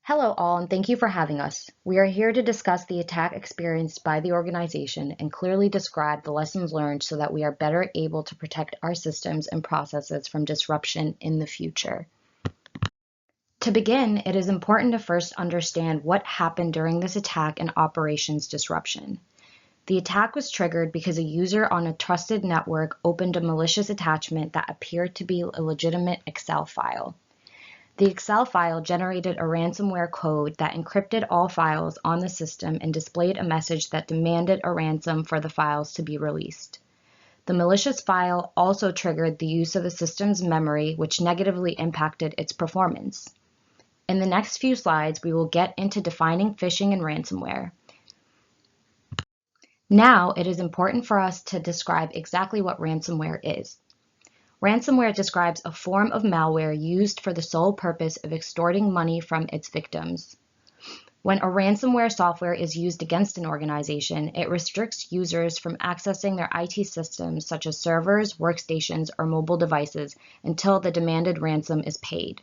Hello all, and thank you for having us. We are here to discuss the attack experienced by the organization and clearly describe the lessons learned so that we are better able to protect our systems and processes from disruption in the future. To begin, it is important to first understand what happened during this attack and operations disruption. The attack was triggered because a user on a trusted network opened a malicious attachment that appeared to be a legitimate Excel file. The Excel file generated a ransomware code that encrypted all files on the system and displayed a message that demanded a ransom for the files to be released. The malicious file also triggered the use of the system's memory, which negatively impacted its performance. In the next few slides, we will get into defining phishing and ransomware. Now, it is important for us to describe exactly what ransomware is. Ransomware describes a form of malware used for the sole purpose of extorting money from its victims. When a ransomware software is used against an organization, it restricts users from accessing their IT systems such as servers, workstations, or mobile devices until the demanded ransom is paid.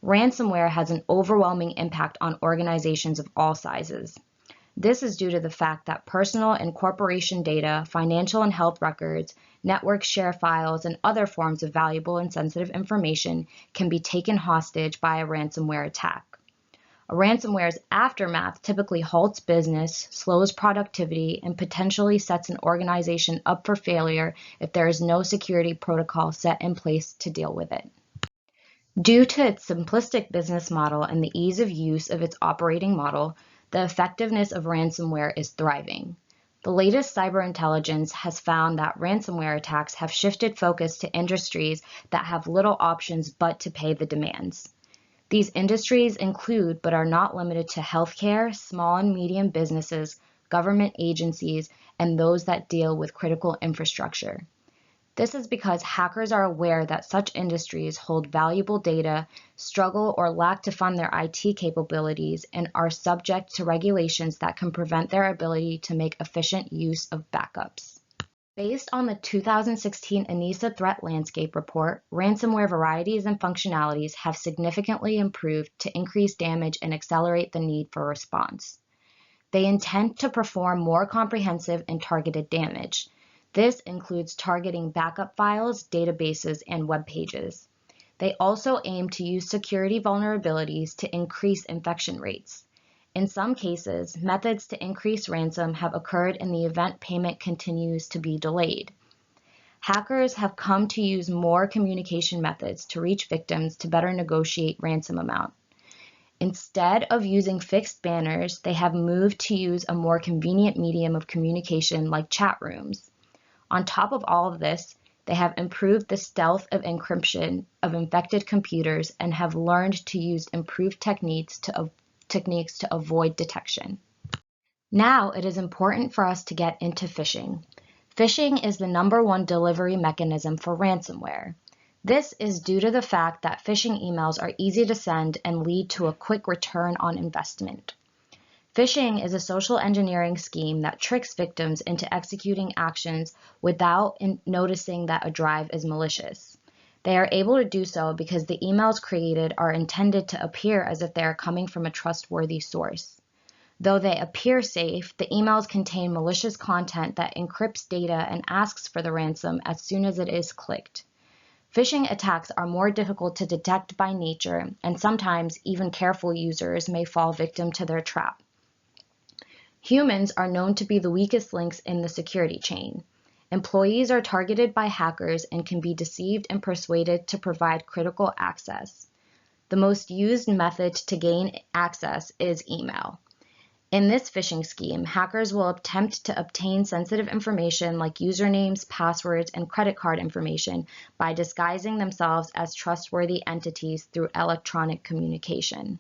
Ransomware has an overwhelming impact on organizations of all sizes. This is due to the fact that personal and corporation data, financial and health records, network share files, and other forms of valuable and sensitive information can be taken hostage by a ransomware attack. A ransomware's aftermath typically halts business, slows productivity, and potentially sets an organization up for failure if there is no security protocol set in place to deal with it. Due to its simplistic business model and the ease of use of its operating model, the effectiveness of ransomware is thriving. The latest cyber intelligence has found that ransomware attacks have shifted focus to industries that have little options but to pay the demands. These industries include, but are not limited to, healthcare, small and medium businesses, government agencies, and those that deal with critical infrastructure. This is because hackers are aware that such industries hold valuable data, struggle or lack to fund their IT capabilities, and are subject to regulations that can prevent their ability to make efficient use of backups. Based on the 2016 ENISA Threat Landscape Report, ransomware varieties and functionalities have significantly improved to increase damage and accelerate the need for response. They intend to perform more comprehensive and targeted damage. This includes targeting backup files, databases, and web pages. They also aim to use security vulnerabilities to increase infection rates. In some cases, methods to increase ransom have occurred in the event payment continues to be delayed. Hackers have come to use more communication methods to reach victims to better negotiate ransom amount. Instead of using fixed banners, they have moved to use a more convenient medium of communication like chat rooms. On top of all of this, they have improved the stealth of encryption of infected computers and have learned to use improved techniques to avoid detection. Now it is important for us to get into phishing. Phishing is the #1 delivery mechanism for ransomware. This is due to the fact that phishing emails are easy to send and lead to a quick return on investment. Phishing is a social engineering scheme that tricks victims into executing actions without noticing that a drive is malicious. They are able to do so because the emails created are intended to appear as if they are coming from a trustworthy source. Though they appear safe, the emails contain malicious content that encrypts data and asks for the ransom as soon as it is clicked. Phishing attacks are more difficult to detect by nature, and sometimes even careful users may fall victim to their trap. Humans are known to be the weakest links in the security chain. Employees are targeted by hackers and can be deceived and persuaded to provide critical access. The most used method to gain access is email. In this phishing scheme, hackers will attempt to obtain sensitive information like usernames, passwords, and credit card information by disguising themselves as trustworthy entities through electronic communication.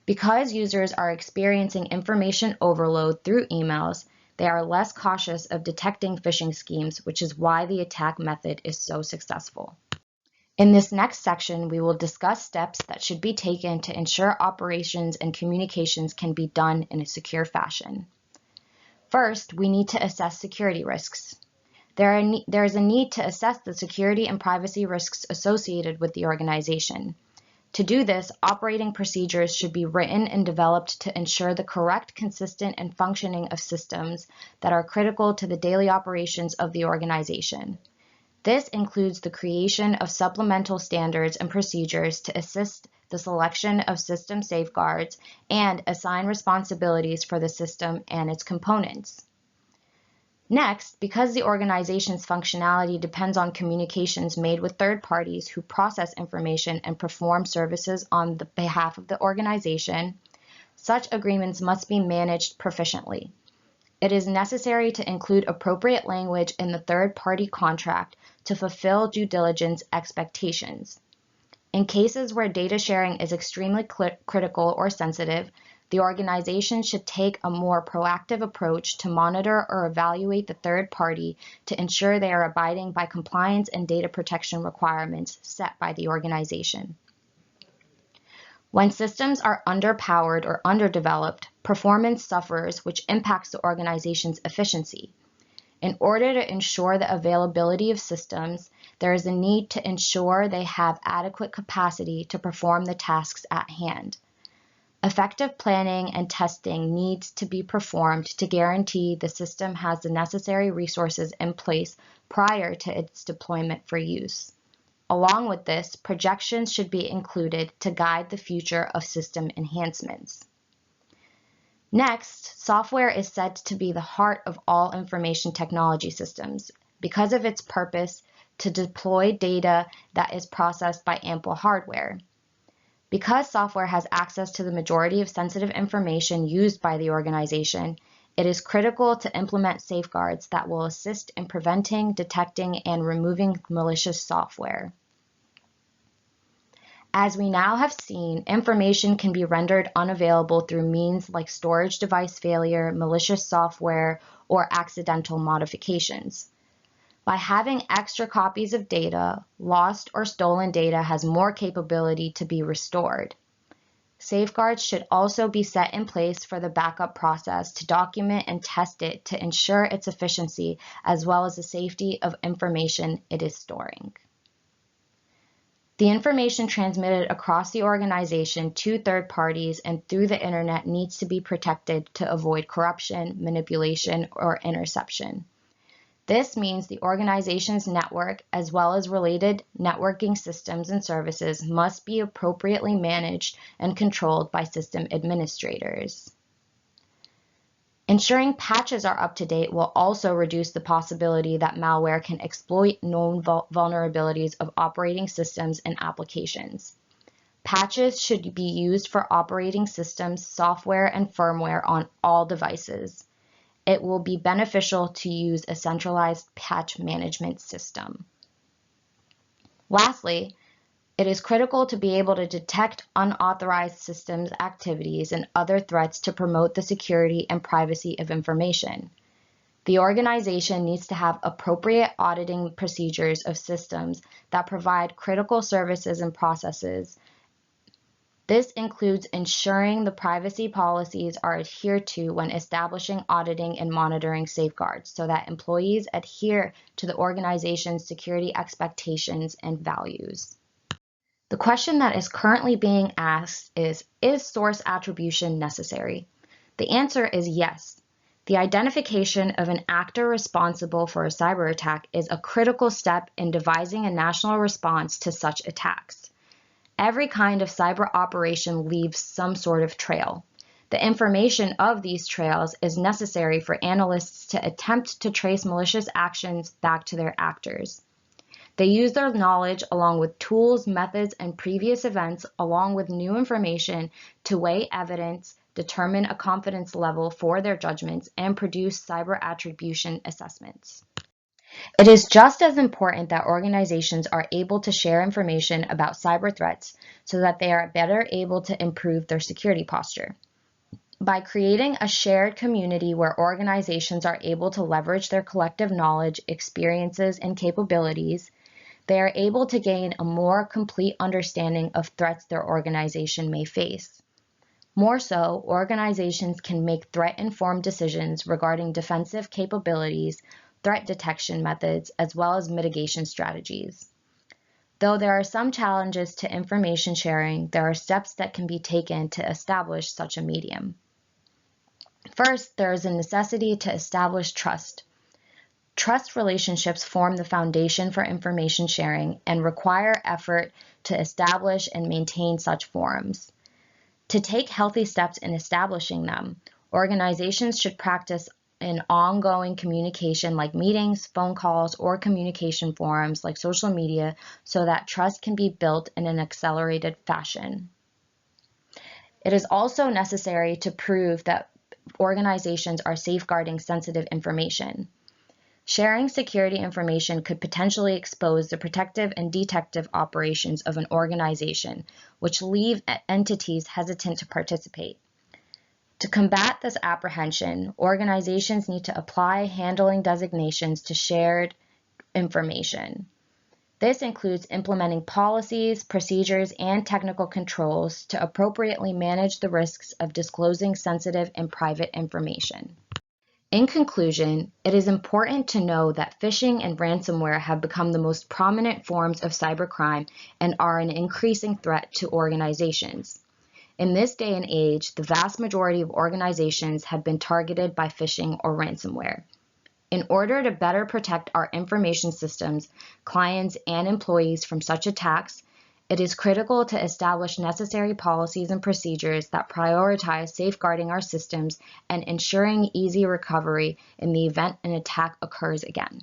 Because users are experiencing information overload through emails, they are less cautious of detecting phishing schemes, which is why the attack method is so successful. In this next section, we will discuss steps that should be taken to ensure operations and communications can be done in a secure fashion. First, we need to assess security risks. There is a need to assess the security and privacy risks associated with the organization. To do this, operating procedures should be written and developed to ensure the correct, consistent, and functioning of systems that are critical to the daily operations of the organization. This includes the creation of supplemental standards and procedures to assist the selection of system safeguards and assign responsibilities for the system and its components. Next, because the organization's functionality depends on communications made with third parties who process information and perform services on the behalf of the organization, such agreements must be managed proficiently. It is necessary to include appropriate language in the third-party contract to fulfill due diligence expectations. In cases where data sharing is extremely critical or sensitive, the organization should take a more proactive approach to monitor or evaluate the third party to ensure they are abiding by compliance and data protection requirements set by the organization. When systems are underpowered or underdeveloped, performance suffers, which impacts the organization's efficiency. In order to ensure the availability of systems, there is a need to ensure they have adequate capacity to perform the tasks at hand. Effective planning and testing needs to be performed to guarantee the system has the necessary resources in place prior to its deployment for use. Along with this, projections should be included to guide the future of system enhancements. Next, software is said to be the heart of all information technology systems because of its purpose to deploy data that is processed by ample hardware. Because software has access to the majority of sensitive information used by the organization, it is critical to implement safeguards that will assist in preventing, detecting, and removing malicious software. As we now have seen, information can be rendered unavailable through means like storage device failure, malicious software, or accidental modifications. By having extra copies of data, lost or stolen data has more capability to be restored. Safeguards should also be set in place for the backup process to document and test it to ensure its efficiency as well as the safety of information it is storing. The information transmitted across the organization to third parties and through the internet needs to be protected to avoid corruption, manipulation, or interception. This means the organization's network, as well as related networking systems and services, must be appropriately managed and controlled by system administrators. Ensuring patches are up to date will also reduce the possibility that malware can exploit known vulnerabilities of operating systems and applications. Patches should be used for operating systems, software, and firmware on all devices. It will be beneficial to use a centralized patch management system. Lastly, it is critical to be able to detect unauthorized systems activities and other threats to promote the security and privacy of information. The organization needs to have appropriate auditing procedures of systems that provide critical services and processes. This includes ensuring the privacy policies are adhered to when establishing auditing and monitoring safeguards so that employees adhere to the organization's security expectations and values. The question that is currently being asked is source attribution necessary? The answer is yes. The identification of an actor responsible for a cyber attack is a critical step in devising a national response to such attacks. Every kind of cyber operation leaves some sort of trail. The information of these trails is necessary for analysts to attempt to trace malicious actions back to their actors. They use their knowledge along with tools, methods, and previous events along with new information to weigh evidence, determine a confidence level for their judgments, and produce cyber attribution assessments. It is just as important that organizations are able to share information about cyber threats so that they are better able to improve their security posture. By creating a shared community where organizations are able to leverage their collective knowledge, experiences, and capabilities, they are able to gain a more complete understanding of threats their organization may face. More so, organizations can make threat-informed decisions regarding defensive capabilities, threat detection methods, as well as mitigation strategies. Though there are some challenges to information sharing, there are steps that can be taken to establish such a medium. First, there is a necessity to establish trust. Trust relationships form the foundation for information sharing and require effort to establish and maintain such forums. To take healthy steps in establishing them, organizations should practice in ongoing communication like meetings, phone calls, or communication forums like social media so that trust can be built in an accelerated fashion. It is also necessary to prove that organizations are safeguarding sensitive information. Sharing security information could potentially expose the protective and detective operations of an organization, which leave entities hesitant to participate. To combat this apprehension, organizations need to apply handling designations to shared information. This includes implementing policies, procedures, and technical controls to appropriately manage the risks of disclosing sensitive and private information. In conclusion, it is important to know that phishing and ransomware have become the most prominent forms of cybercrime and are an increasing threat to organizations. In this day and age, the vast majority of organizations have been targeted by phishing or ransomware. In order to better protect our information systems, clients, and employees from such attacks, it is critical to establish necessary policies and procedures that prioritize safeguarding our systems and ensuring easy recovery in the event an attack occurs again.